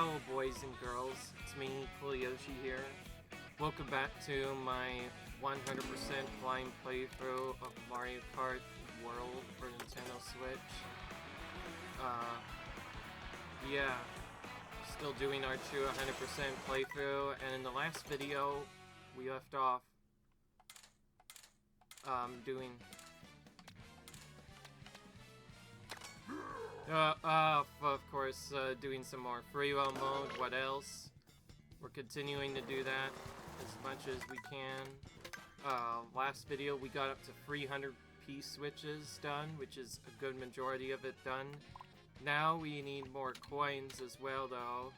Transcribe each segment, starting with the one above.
Hello boys and girls, it's me, Yoshi here. Welcome back to my 100% blind playthrough of Mario Kart World for Nintendo Switch. Yeah, still doing our true 100% playthrough, and in the last video, we left off doing of course, doing some more freewheel mode. What else? We're continuing to do that as much as we can. Last video we got up to 300 P-switches done, which is a good majority of it done. Now we need more coins as well, though.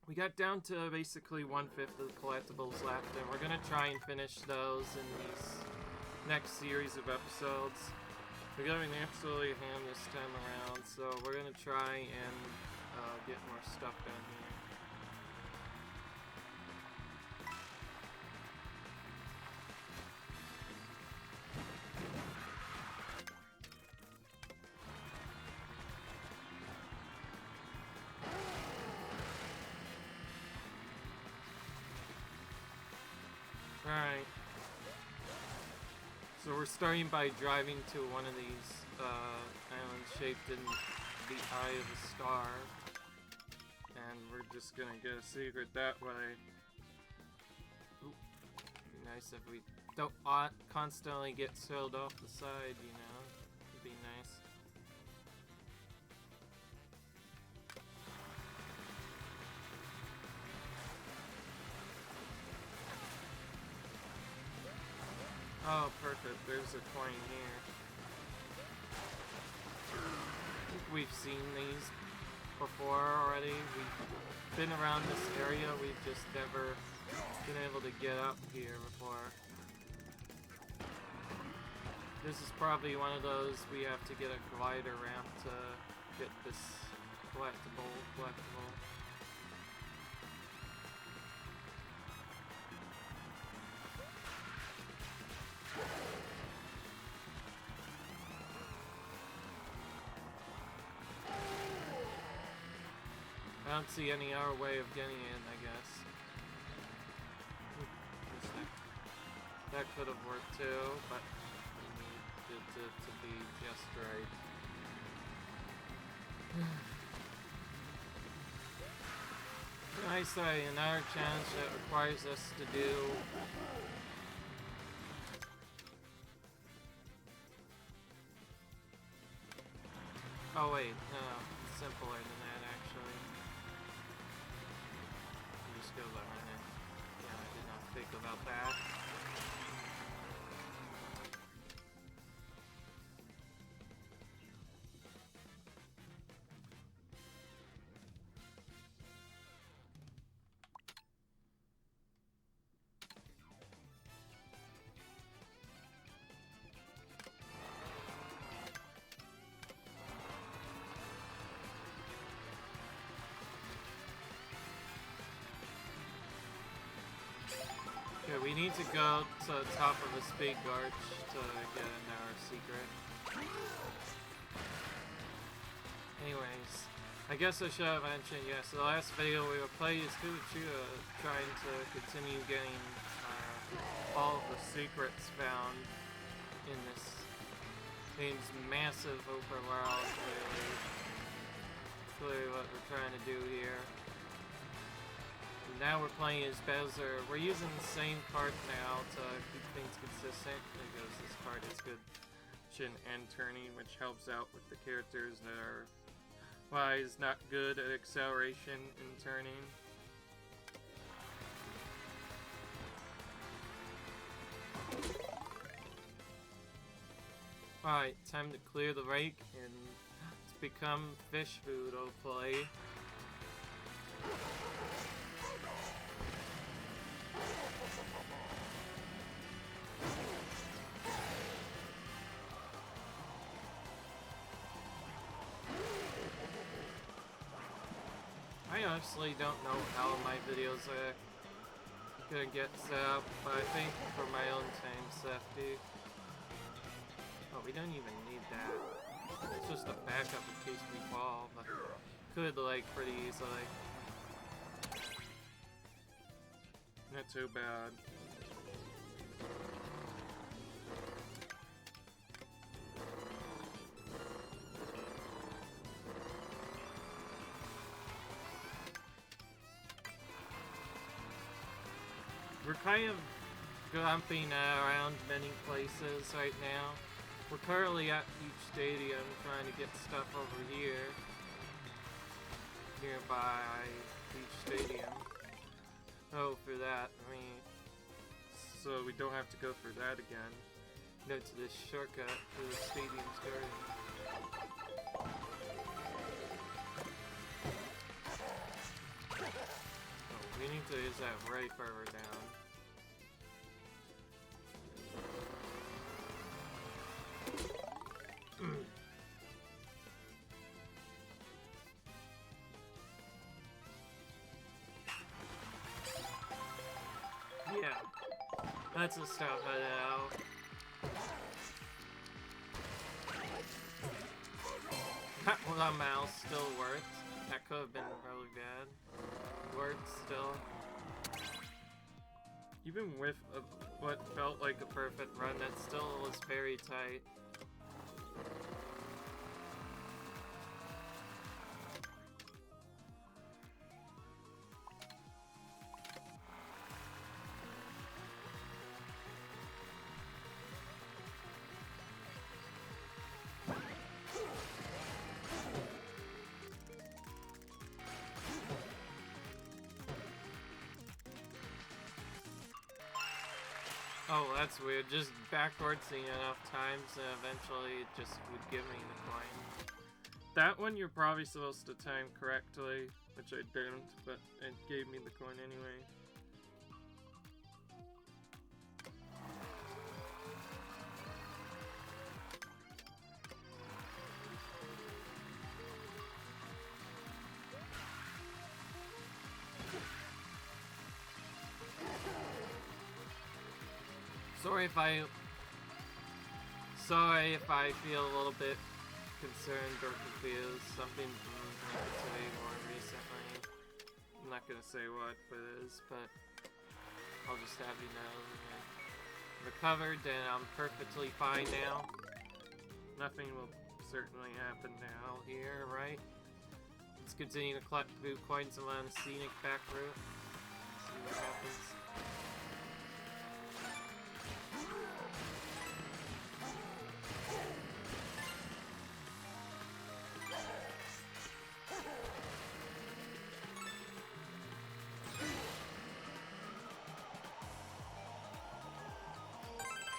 We got down to basically 1/5 of the collectibles left, and we're gonna try and finish those in these next series of episodes. We're going absolutely ham this time around, so we're gonna try and get more stuff done here. Alright. So we're starting by driving to one of these islands shaped in the eye of a star. And we're just gonna get a secret that way. Ooh, it'd be nice if we don't constantly get sailed off the side, you know? It'd be nice. Oh, perfect. There's a coin here. I think we've seen these before already. We've been around this area. We've just never been able to get up here before. This is probably one of those we have to get a glider ramp to get this collectible. I don't see any other way of getting in, I guess. That could have worked too, but we need it to be just right. Nice, another challenge that requires us to do oh wait, no, it's simpler than that actually. You just go behind it. Yeah, I did not think about that. Okay, we need to go to the top of the speed arch to get another secret. Anyways, I guess I should have mentioned, yes, the last video we were playing is trying to continue getting all of the secrets found in this game's massive open world, clearly what we're trying to do here. Now we're playing as Bowser. We're using the same cart now to keep things consistent because this cart is good and turning, which helps out with the characters that are wise, not good at acceleration and turning. Alright, time to clear the lake and to become fish food, hopefully. I honestly don't know how my videos are gonna get set up, but I think for my own time safety. Oh, we don't even need that. It's just a backup in case we fall, but could like pretty easily. Not too bad. We're kind of jumping around many places right now. We're currently at Peach Stadium trying to get stuff over here. Nearby Peach Stadium. Oh, for that, I mean, so we don't have to go for that again. Go to this shortcut to the stadium's garden. Oh, we need to use that right further down. Yeah, that's the stuff I know. Well, that mouse still worked. That could have been really bad. Worked still. Even with what felt like a perfect run, that still was very tight. Oh, that's weird. Just backwardsing enough times and eventually it just would give me the coin. That one you're probably supposed to time correctly, which I didn't, but it gave me the coin anyway. Sorry if I feel a little bit concerned or confused. Something happened to me more recently. I'm not gonna say what it is, but I'll just have you know. I'm recovered and I'm perfectly fine now. Nothing will certainly happen now here, right? Let's continue to collect blue coins along the scenic back route. See what happens.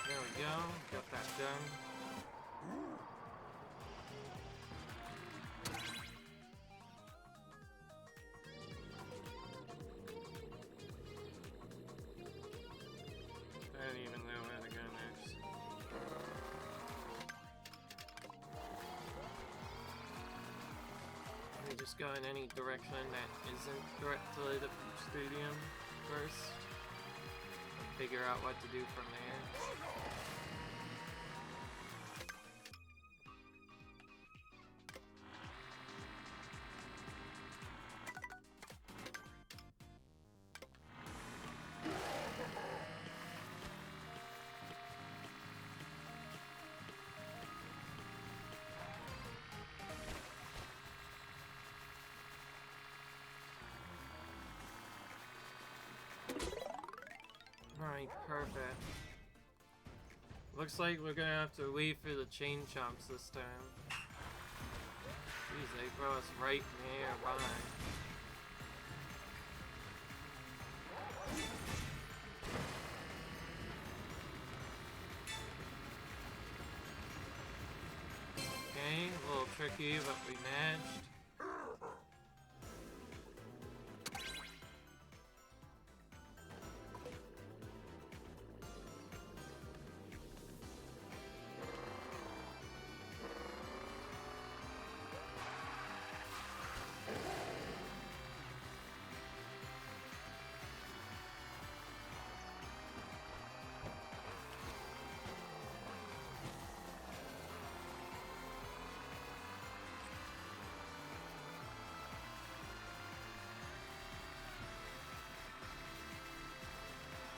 There we go, got that done. I didn't even know where to go next. We just go in any direction that isn't directly the Peach Stadium first. Figure out what to do from there. Alright, perfect. Looks like we're gonna have to wait for the chain chomps this time. Jeez, they throw us right nearby. Okay, a little tricky, but we managed.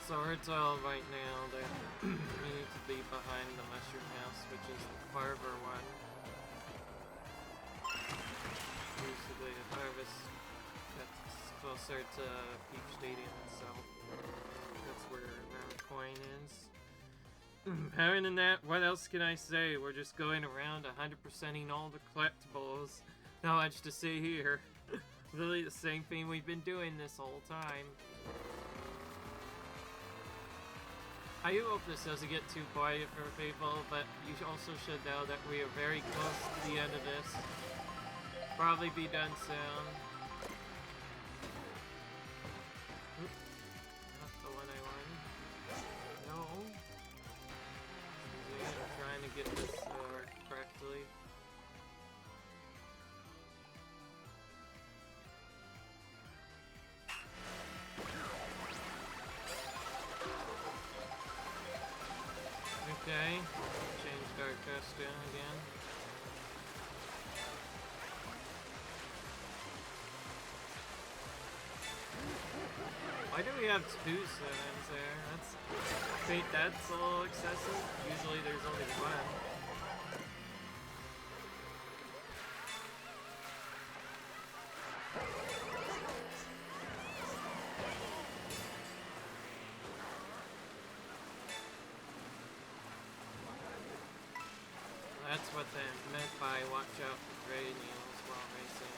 So we're told right now that we need to be behind the mushroom house, which is the farther one. Usually the farthest that's closer to Peach Stadium itself. That's where Mount Coin is. Other than that, what else can I say? We're just going around 100%ing all the collectibles. Not much to see here. Really the same thing we've been doing this whole time. I hope this doesn't get too quiet for people, but you also should know that we are very close to the end of this. Probably be done soon. Oop. Not the one I wanted. No. I'm trying to get this correctly. Okay, change our costume again. Why do we have 2 sevens there? I think that's a little excessive. Usually there's only 1. That's what they meant by watch out for gray needles while racing.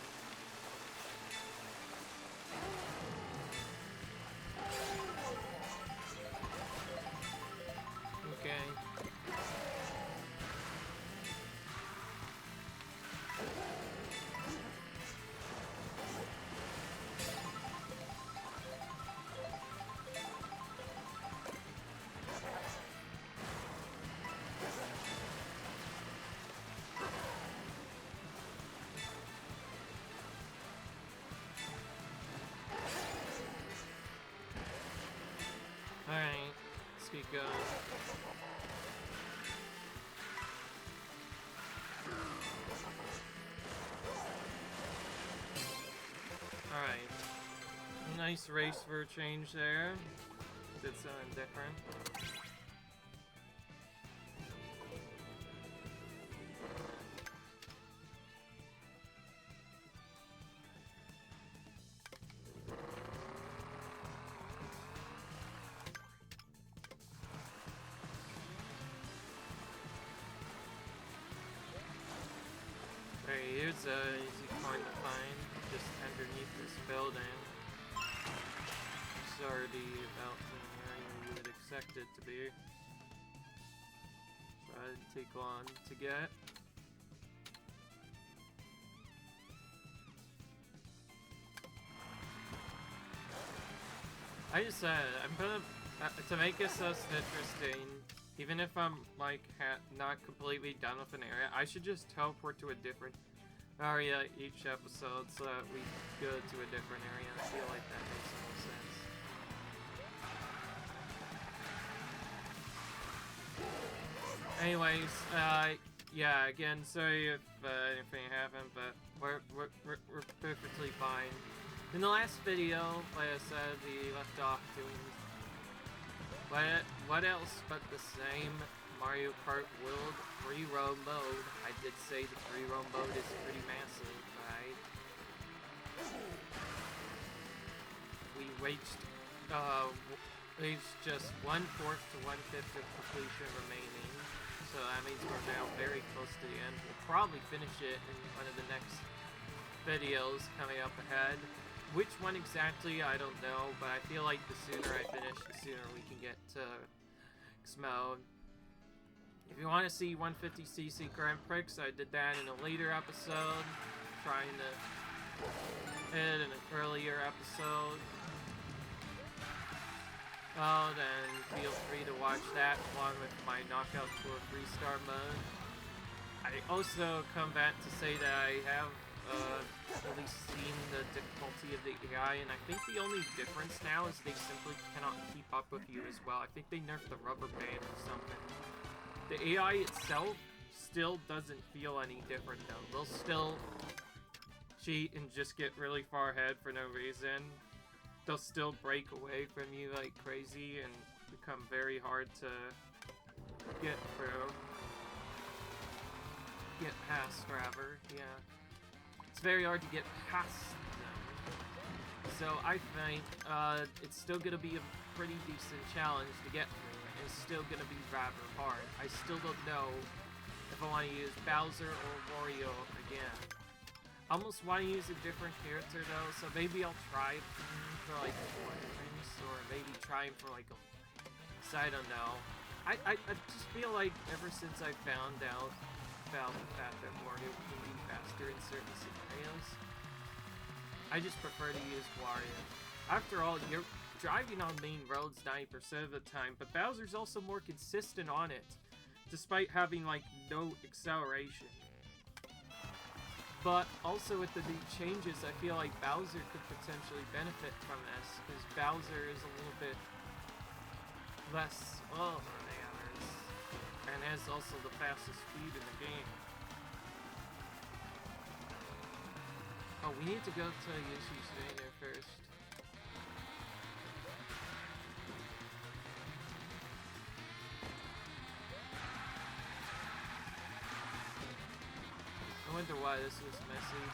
Okay. Alright, let's keep going. Alright. Nice race for a change there. Did something different. Here's a easy coin to find, just underneath this building. It's already about the area you would expect it to be. So it'd take long to get. I just said, I'm gonna, to make this less interesting, even if I'm like not completely done with an area, I should just teleport to a different area each episode so that we go to a different area. I feel like that makes the most sense. Anyways, yeah, again, sorry if anything happened, but we're perfectly fine. In the last video, like I said, we left off doing what else but the same Mario Kart World free roam mode. I did say the free roam mode is pretty massive, right? We reached just 1/4 to 1/5 of completion remaining, so that means we're now very close to the end. We'll probably finish it in one of the next videos coming up ahead. Which one exactly, I don't know, but I feel like the sooner I finish, the sooner we can get to X mode. If you want to see 150cc Grand Prix, I did that in a later episode, trying to hit an earlier episode. Oh, then feel free to watch that along with my Knockout Tour 3-star mode. I also come back to say that I have at least seen the difficulty of the AI, and I think the only difference now is they simply cannot keep up with you as well. I think they nerfed the rubber band or something. The AI itself still doesn't feel any different though. They'll still cheat and just get really far ahead for no reason. they'll still break away from you like crazy and become very hard to get through. Get past, rather, yeah. It's very hard to get past them. So I think it's still gonna be a pretty decent challenge to get through. It's still gonna be rather hard. I still don't know if I want to use Bowser or Wario again. I almost want to use a different character though, so maybe I'll try for like Fortress, or maybe try him for like a... So I don't know. I just feel like ever since I found out about the fact that Wario can be faster in certain scenarios, I just prefer to use Wario. After all, you're driving on main roads 90% of the time, but Bowser's also more consistent on it, despite having like no acceleration. But also with the new changes, I feel like Bowser could potentially benefit from this, because Bowser is a little bit less slow than the others, and has also the fastest speed in the game. Oh, we need to go to Yoshi's Trainer first. I wonder why this was messy.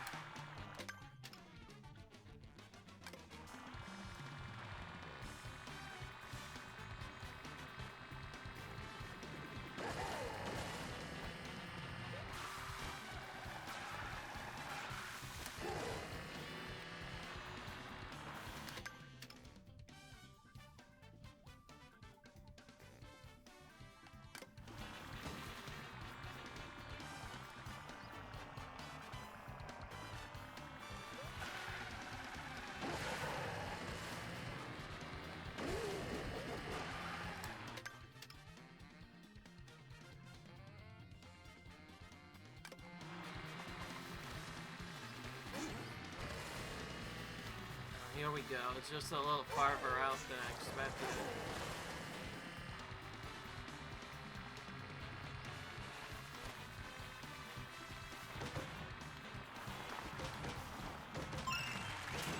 Here we go, it's just a little farther out than I expected.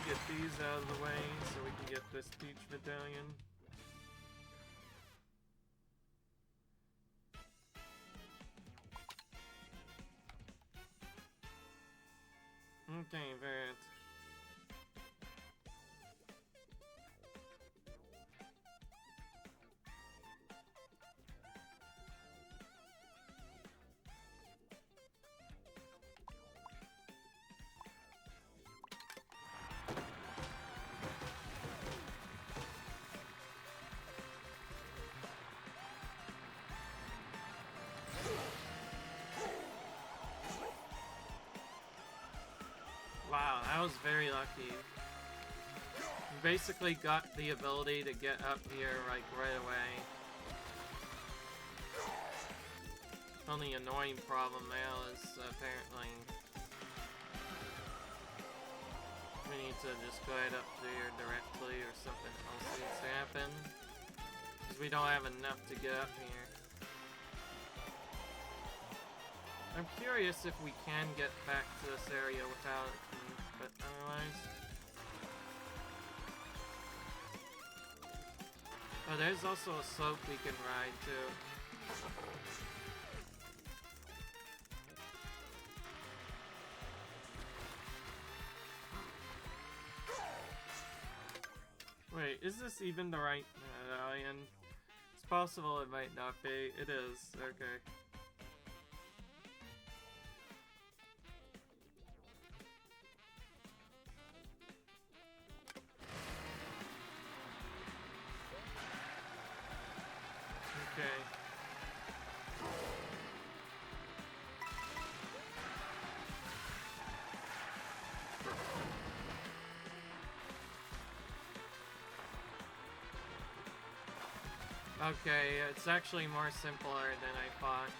Get these out of the way so we can get this Peach Medallion. Okay, Barrett. Wow, that was very lucky. You basically got the ability to get up here, like, right away. Only annoying problem now is, apparently, we need to just go right up there directly, or something else needs to happen. Because we don't have enough to get up here. I'm curious if we can get back to this area without it, but otherwise... Oh, there's also a slope we can ride, too. Wait, is this even the right medallion? It's possible it might not be. It is. Okay. Okay, it's actually more simpler than I thought.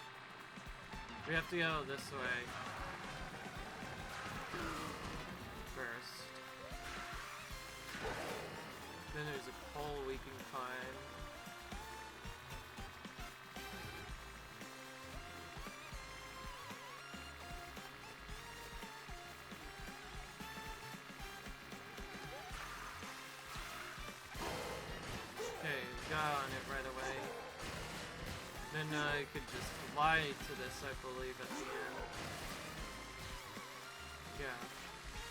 We have to go this way first. Then there's a pole we can climb. could just glide to this, I believe, at the end. Yeah.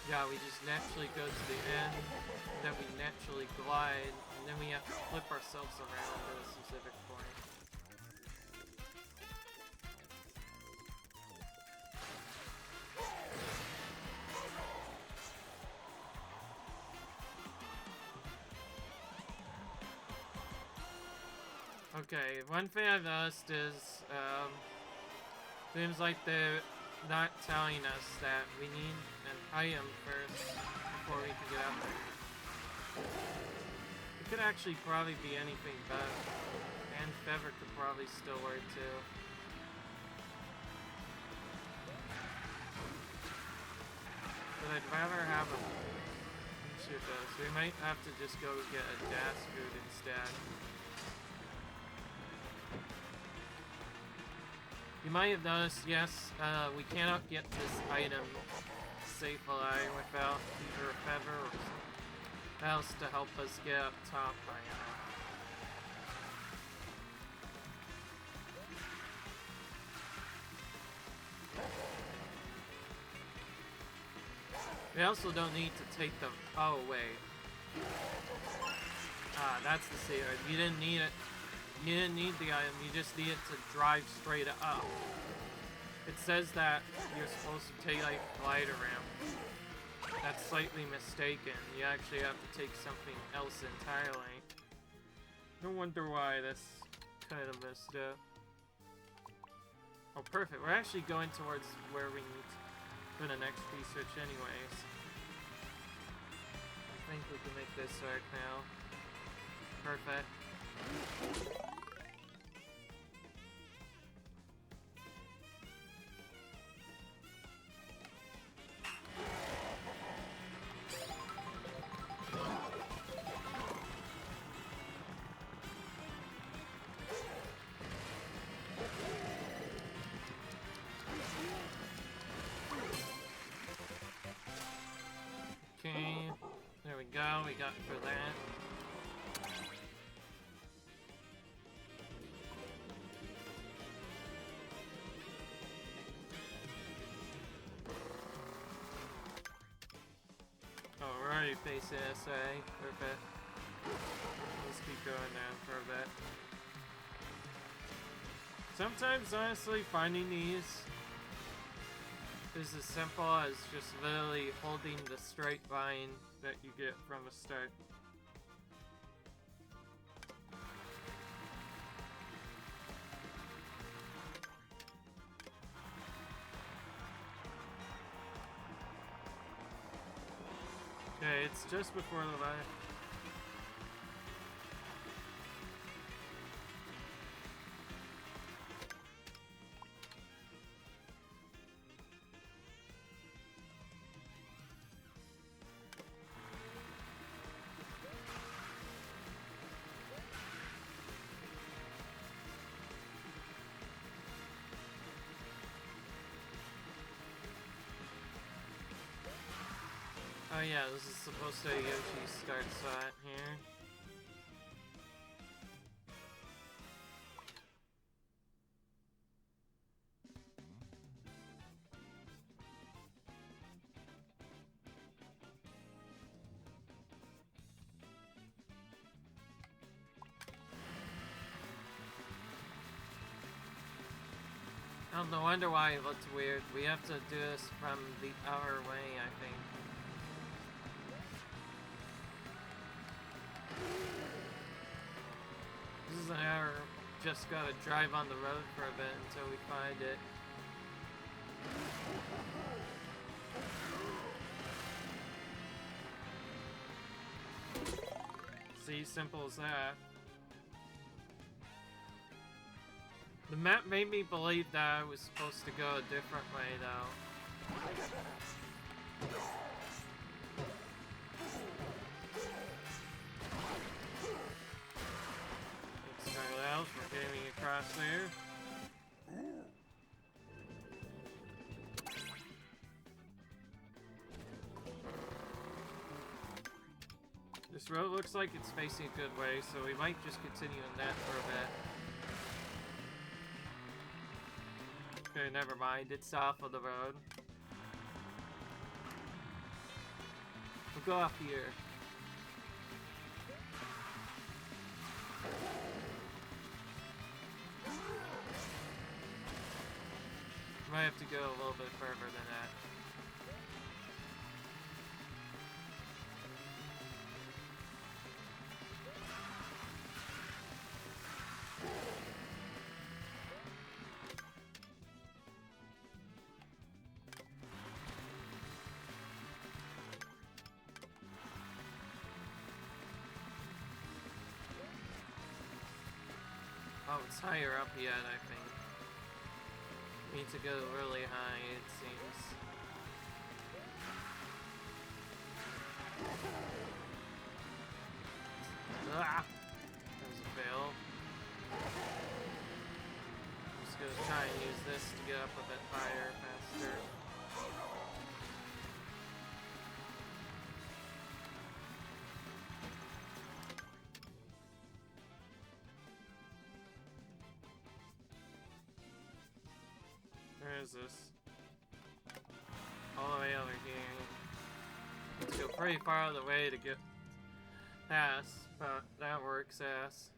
Yeah, we just naturally go to the end, then we naturally glide, and then we have to flip ourselves around at a specific point. Okay, one thing I've noticed is, seems like they're not telling us that we need an item first before we can get out there. It could actually probably be anything but, and feather could probably still work too. But I'd rather have a shoot those. We might have to just go get a gas food instead. You might have noticed, yes, we cannot get this item safe alive without either a feather or something else to help us get up top high enough. We also don't need to take them. Oh, wait. Ah, that's the secret. You didn't need it. You didn't need the item, you just needed to drive straight up. It says that you're supposed to take like a glider ramp. That's slightly mistaken. You actually have to take something else entirely. No wonder why that's kind of messed up. Oh, perfect. We're actually going towards where we need for the next research anyways. I think we can make this work now. Perfect. Okay, there we go, we got for that. Alright, facing SA, perfect. Let's keep going down for a bit. Sometimes, honestly, finding these is as simple as just literally holding the straight line that you get from the start. Okay, it's just before the line. Oh yeah, this is supposed to be Yoshi's start spot here. Oh, no wonder why it looked weird. We have to do this from the other way, I think. This is an error. Just gotta drive on the road for a bit until we find it. See, simple as that. The map made me believe that I was supposed to go a different way, though. Let's start out. We're getting across there. This road looks like it's facing a good way, so we might just continue on that for a bit. Okay, never mind. It's off of the road. We'll go up here. Might have to go a little bit further than that. Oh, it's higher up yet, I think. We need to go really high, it seems. Ah! That was a fail. I'm just gonna try and use this to get up a bit higher, faster. Where is this? All the way over here. Let's go pretty far out of the way to get past, but that works ass.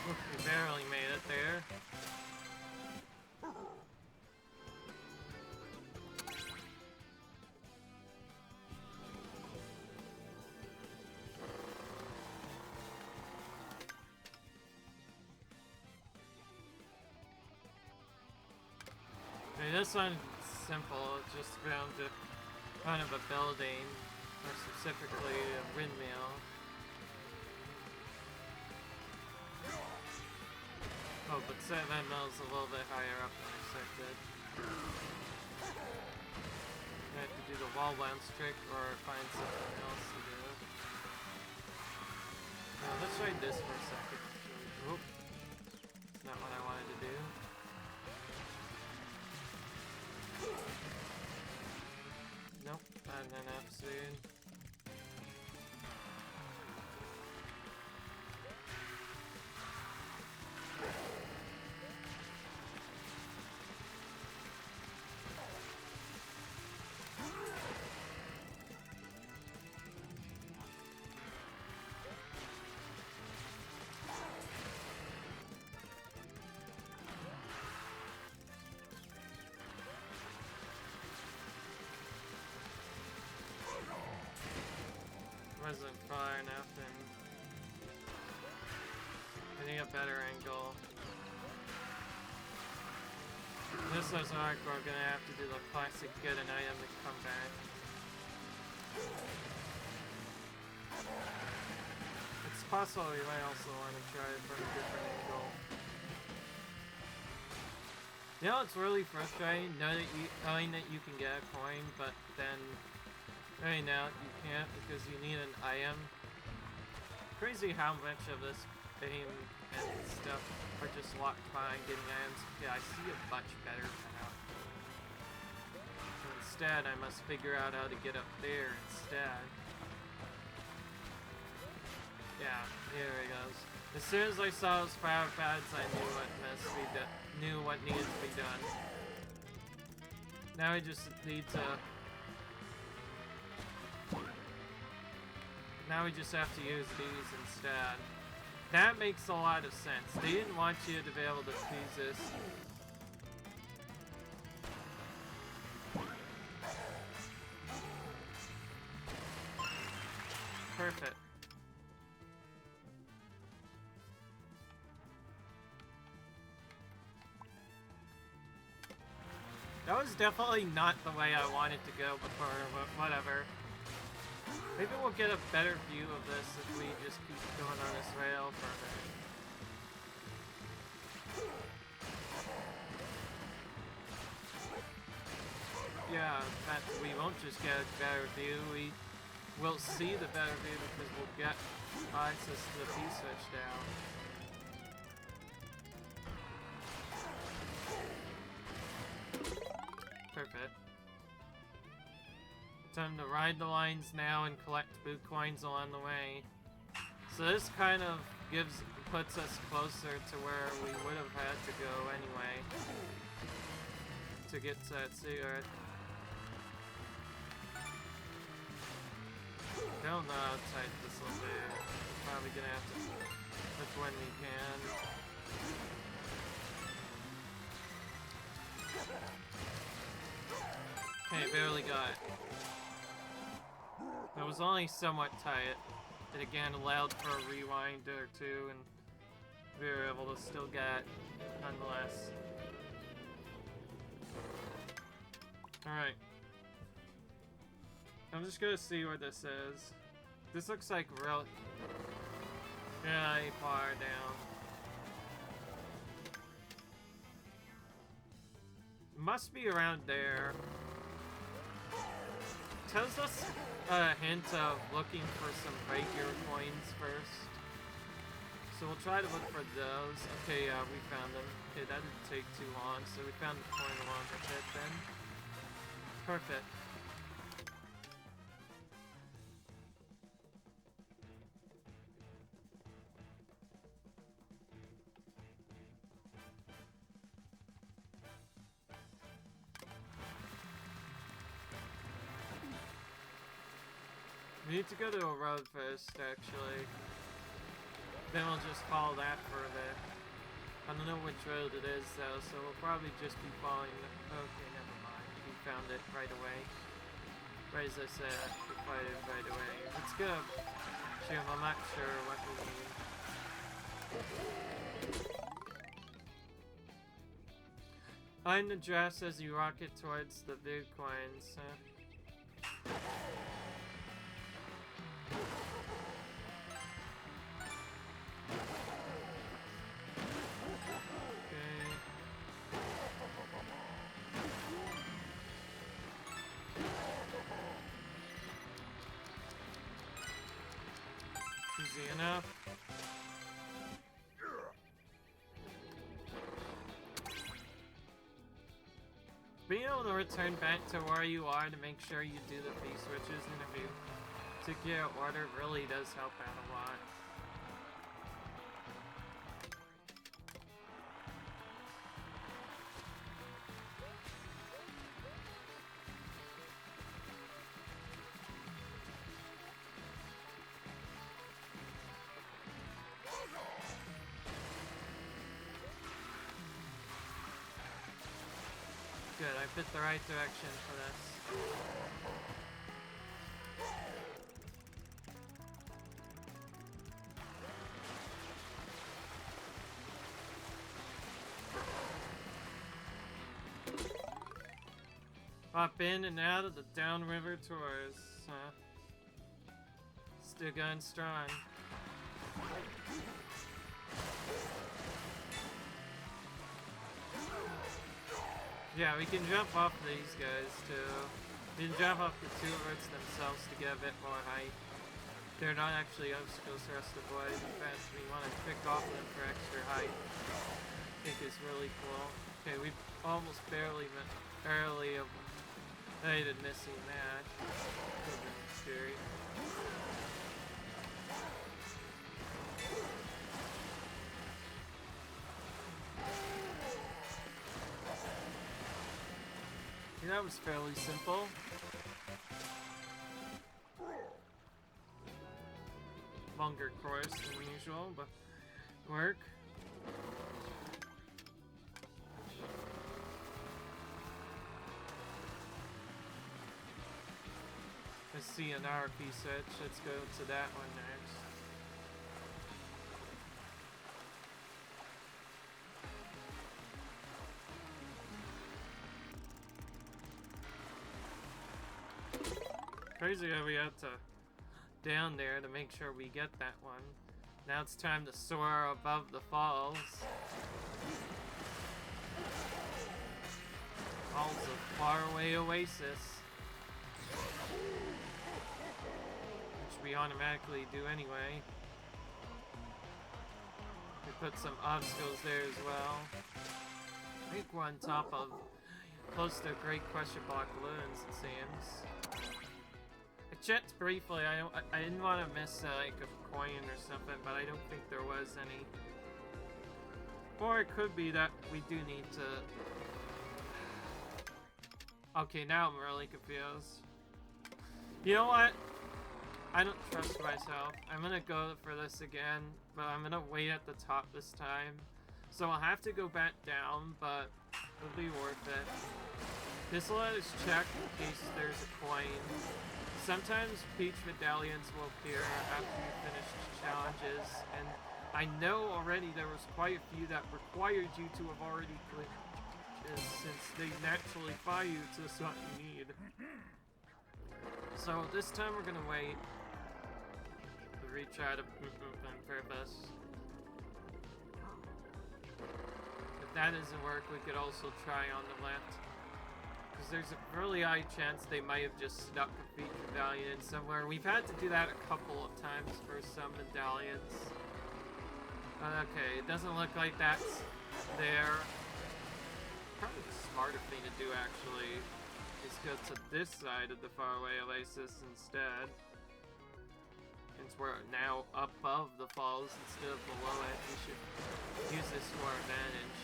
We barely made it there. Okay, this one's simple. It's just found kind of a building, or specifically a windmill. Oh, but that mill's a little bit higher up than expected. I have to do the wall bounce trick or find something else to do. Let's try this for a second. Oop. It's not what I wanted to do. Nope, not enough soon. Wasn't far enough, and I need a better angle. This looks like we're gonna have to do the classic get an item to come back. It's possible we might also want to try it from a different angle. You know, it's really frustrating knowing that you can get a coin, but then right now you can't because you need an item. Crazy how much of this game and stuff are just locked behind getting items. Yeah, I see a much better path. So instead, I must figure out how to get up there instead. Yeah, here it goes. As soon as I saw those fire pads, I knew what needed to be done. Now I just need to. Now we just have to use these instead. That makes a lot of sense. They didn't want you to be able to use this. Perfect. That was definitely not the way I wanted to go before, but whatever. Maybe we'll get a better view of this if we just keep going on this rail for a minute. Yeah, that we won't just get a better view, we will see the better view because we'll get access to the P-switch now. Perfect. Time to ride the lines now and collect boot coins along the way. So this kind of puts us closer to where we would have had to go anyway to get to that cigarette. Don't know how tight this will be. Probably gonna have to look when we can. Okay, barely got it. That was only somewhat tight. It again allowed for a rewind or two, and we were able to still get it nonetheless. Alright. I'm just gonna see where this is. This looks like real... really far down. Must be around there. Tells us a hint of looking for some regular coins first. So we'll try to look for those. Okay, yeah, we found them. Okay, that didn't take too long, so we found the coin along with it then. Perfect. We need to go to a road first, actually. Then we'll just follow that for a bit. I don't know which road it is, though, so we'll probably just be following the... Okay, never mind. We found it right away. Right as I said, we find it right away. Let's go. Shoot, I'm not sure what we need. Find the dress as you rocket towards the big coins. Easy enough. Being able to return back to where you are to make sure you do the P-switches interview to get order really does help out a lot. Good, I picked the right direction for this. Hop in and out of the downriver tours. Still going strong. Yeah, we can jump off these guys too. We can jump off the turrets themselves to get a bit more height. They're not actually obstacles for us to avoid. In fact, we want to pick off them for extra height. I think it's really cool. Okay, we almost barely avoided missing that. Could have been scary. That was fairly simple. Longer course than usual, but work. I see an RP switch. Let's go to that one next. Crazy how we had to down there to make sure we get that one. Now it's time to soar above the falls. Falls of faraway oasis. Which we automatically do anyway. We put some obstacles there as well. I think we're on top of close to Great Question Block balloons, it seems. I checked briefly. I didn't want to miss like a coin or something, but I don't think there was any. Or it could be that we do need to. Okay, now I'm really confused. You know what? I don't trust myself. I'm gonna go for this again, but I'm gonna wait at the top this time. So I'll have to go back down, but it'll be worth it. This will let us check in case there's a coin. Sometimes peach medallions will appear after you finish challenges, and I know already there was quite a few that required you to have already clicked since they naturally fire you to the slot you need. So this time we're gonna wait to retry to on purpose. If that doesn't work, we could also try on the left. Because there's a really high chance they might have just stuck a feature medallion in somewhere. We've had to do that a couple of times for some medallions. Okay, it doesn't look like that's there. Probably the smarter thing to do, actually, is go to this side of the faraway oasis instead. Since we're now above the falls instead of below it, we should use this to our advantage.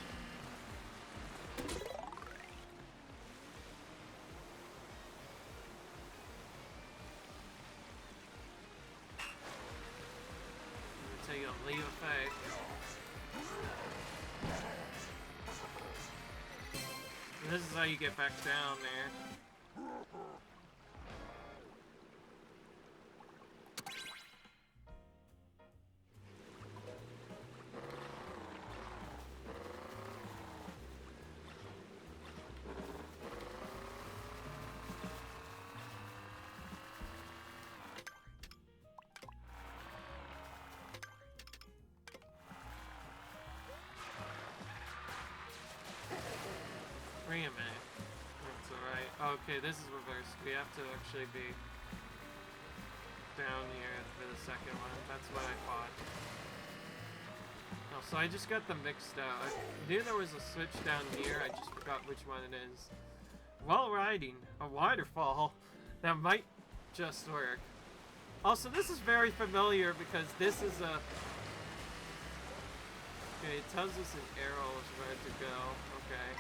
Take a leap of faith. And this is how you get back down there. Wait a minute. That's alright. Okay, this is reversed. We have to actually be down here for the second one. That's what I thought. Oh, so I just got them mixed up. I knew there was a switch down here. I just forgot which one it is. While riding a waterfall, that might just work. Also, this is very familiar because this is a... Okay, it tells us an arrow is where to go. Okay.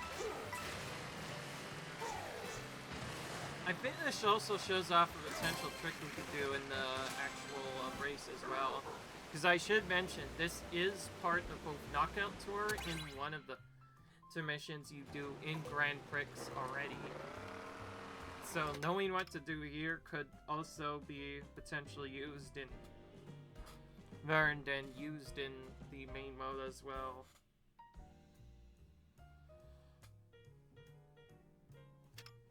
I think this also shows off a potential trick we could do in the actual race as well. Because I should mention, this is part of both Knockout Tour and one of the two missions you do in Grand Prix already. So knowing what to do here could also be potentially used in learned and used in the main mode as well.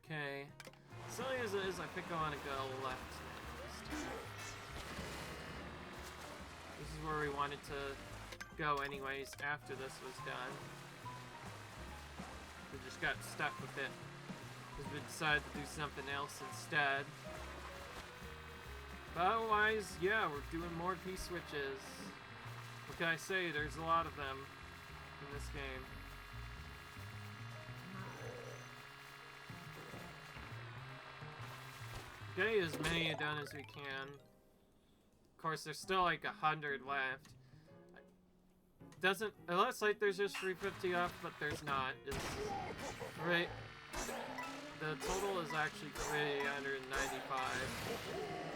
Okay. Silly as it is, I think I want to go left next. This is where we wanted to go anyways after this was done. We just got stuck with it because we decided to do something else instead. But otherwise, yeah, we're doing more P-switches. What can I say? There's a lot of them in this game. Get as many done as we can. Of course, there's still like 100 left. It looks like there's just 350 off, but there's not. It's right. The total is actually 395.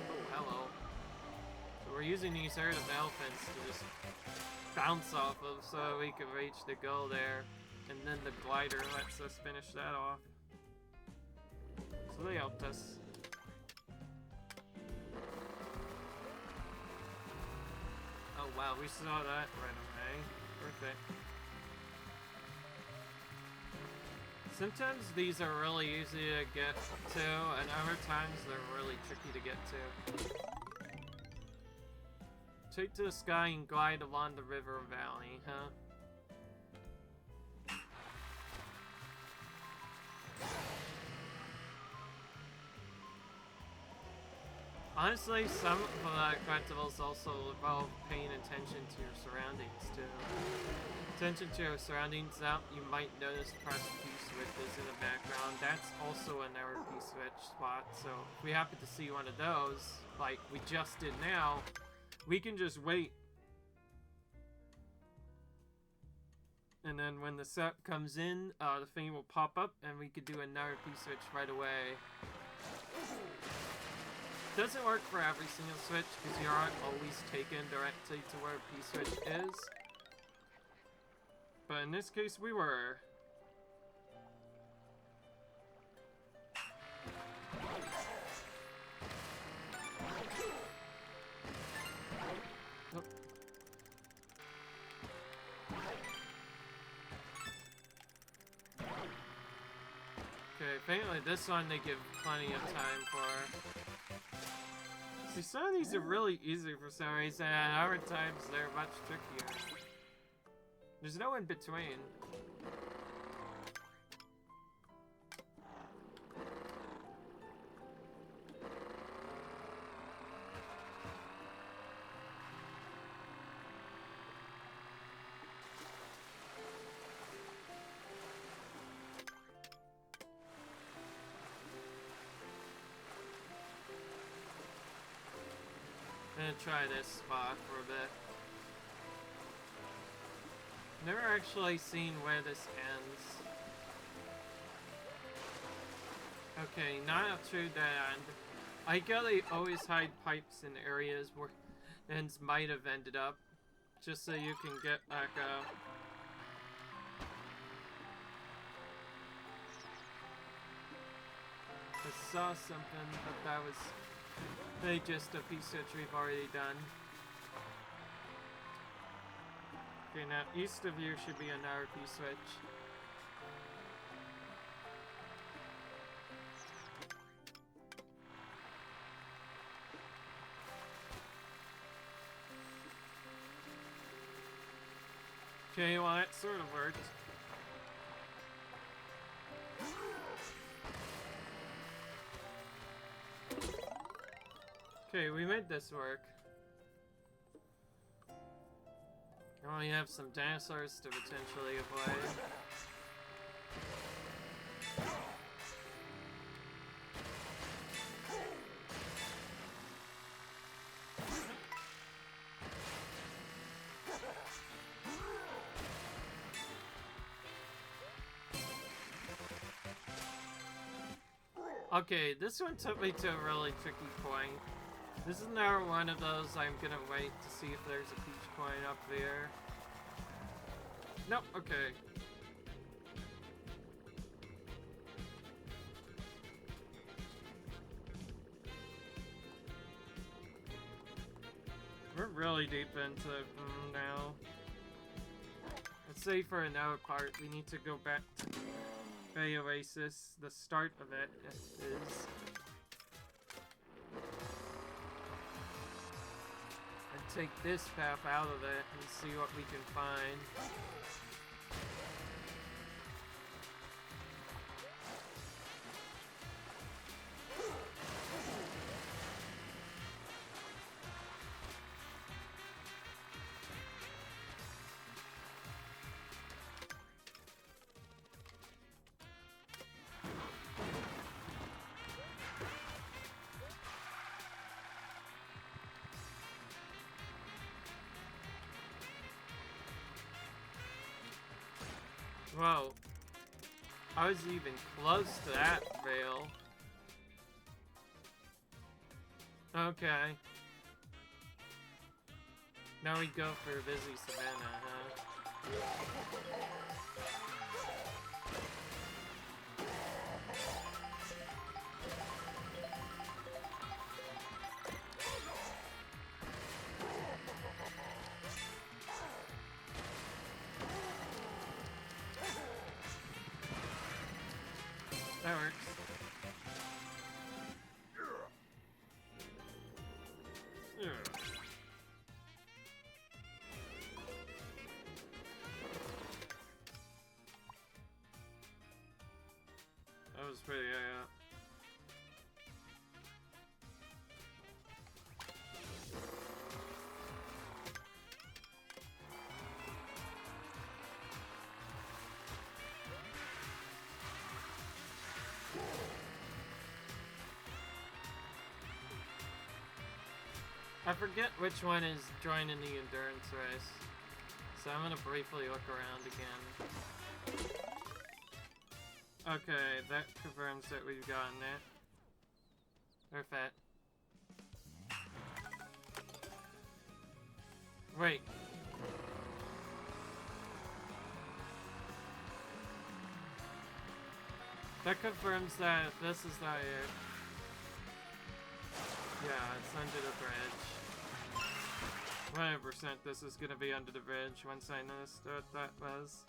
Oh, hello. So we're using these herd of elephants to just bounce off of so we can reach the goal there. And then the glider lets us finish that off. So they helped us. Oh wow, we saw that right away. Perfect. Sometimes these are really easy to get to, and other times they're really tricky to get to. Take to the sky and glide along the river valley, huh? Honestly, some of the collectibles also involve paying attention to your surroundings, too. Attention to your surroundings out, you might notice press P-switches in the background. That's also another P-switch spot, so if we happen to see one of those, like we just did now, we can just wait. And then when the set comes in, the thing will pop up, and we could do another P-switch right away. Doesn't work for every single switch because you aren't always taken directly to where P-switch is. But in this case, we were. Oh. Okay, apparently this one they give plenty of time for. See, some of these are really easy for some reason, and other times they're much trickier. There's no in between. I'm gonna try this spot for a bit. Never actually seen where this ends. Okay, not up to that end. I get they always hide pipes in areas where ends might have ended up, just so you can get back up. I saw something, but that was just a piece that we've already done. Okay, now east of you should be another P-switch. Okay, well that sort of worked. Okay, we made this work. Now we have some dinosaurs to potentially avoid. Okay, this one took me to a really tricky point. This is another one of those I'm gonna wait to see if there's a peach coin up there. Nope, okay. We're really deep into now. Let's say for another part, we need to go back to Bay Oasis. The start of it is. Take this path out of it and see what we can find. Whoa. I was even close to that veil. Okay. Now we go for busy savannah, huh? was pretty, I forget which one is joining the endurance race, so I'm gonna briefly look around again. Okay, that confirms that we've gotten it. Perfect. Wait. That confirms that this is not it. Yeah, it's under the bridge. 100% this is gonna be under the bridge once I noticed what that was.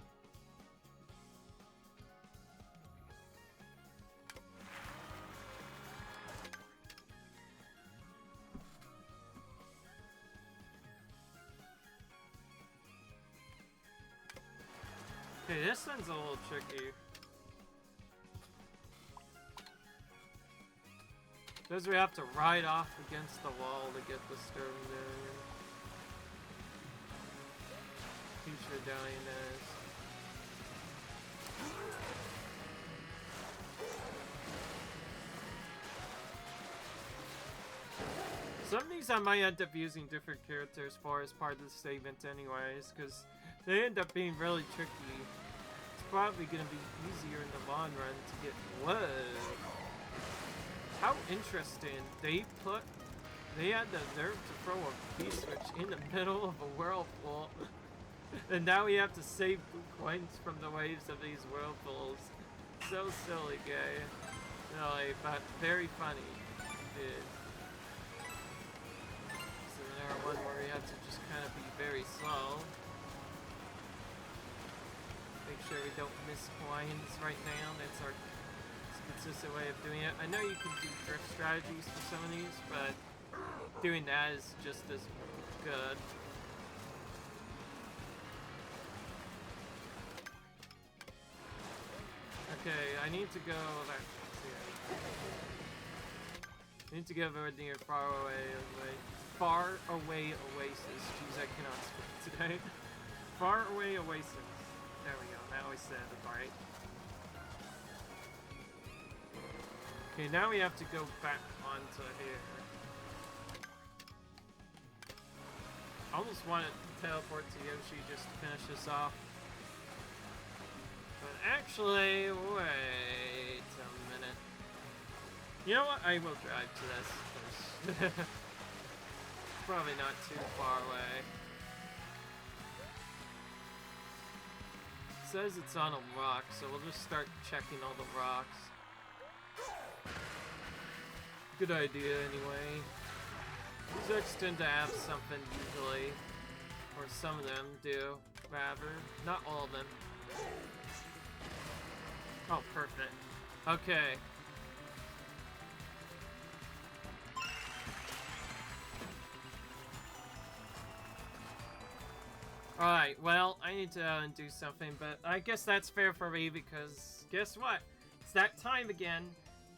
Okay, this one's a little tricky. Because we have to ride off against the wall to get the stone there. Peach Medallion is. Some of these I might end up using different characters for as part of the segment anyways, because they end up being really tricky. It's probably going to be easier in the long run to get... Whoa! How interesting. They had the nerve to throw a P-switch in the middle of a whirlpool. And now we have to save coins from the waves of these whirlpools. So silly, gay. Really, but very funny. Dude. So there one where we have to just kind of be very slow. Make sure we don't miss coins right now. That's our consistent way of doing it. I know you can do drift strategies for some of these, but doing that is just as good. Okay, I need to go back here. I need to go over near far away oasis. Jeez, I cannot speak today. Far away oasis. There we go. Now I said it right. Okay, now we have to go back onto here. I almost wanted to teleport to Yoshi just to finish this off. But actually, wait a minute. You know what? I will drive to this. Probably not too far away. It says it's on a rock, so we'll just start checking all the rocks. Good idea, anyway. These X tend to have something usually, or some of them do, rather. Not all of them. Oh, perfect. Okay. Alright, well, I need to do something, but I guess that's fair for me because guess what? It's that time again.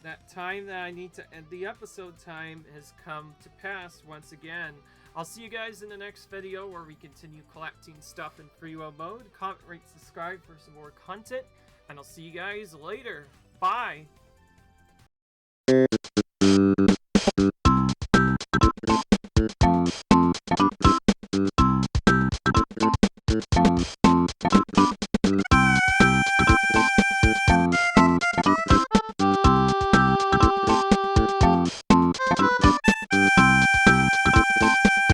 That time that I need to end the episode time has come to pass once again. I'll see you guys in the next video where we continue collecting stuff in free roam mode. Comment, rate, subscribe for some more content, and I'll see you guys later. Bye!